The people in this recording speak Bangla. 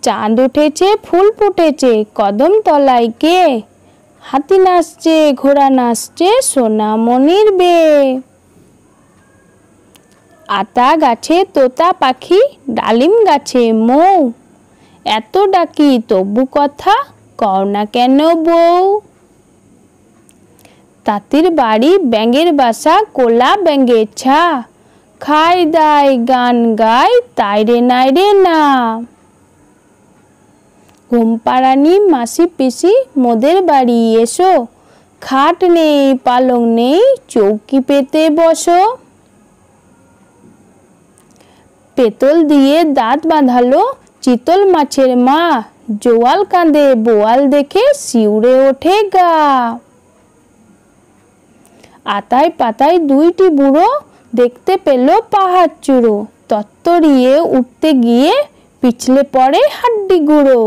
চাঁদ উঠেছে ফুল ফুটেছে কদম তলায় কে, হাতি নাচছে ঘোড়া নাচছে সোনামণির বিয়ে। আতা গাছে তোতা পাখি ডালিম গাছে মৌ, এত ডাকি তবু কথা কও না কেন বউ। তাঁতির বাড়ি ব্যাঙের বাসা কোলা ব্যাঙের ছা, খাই দাই গান গাই তাই রে নাই রে না। ঘুমপাড়ানি মাসি পিসি মোদের বাড়ি এসো, খাট নেই পালং নেই চৌকি পেতে বসো। পেতল দিয়ে দাঁত বাঁধালো চিতল মাছের মা, জোয়াল কাঁদে বোয়াল দেখে শিউরে ওঠে গা। আতায় পাতায় দুইটি বুড়ো দেখতে পেল পাহাড় চূড়ো, তত্তরিয়ে উঠতে গিয়ে পিছলে পড়ে হাড্ডি গুঁড়ো।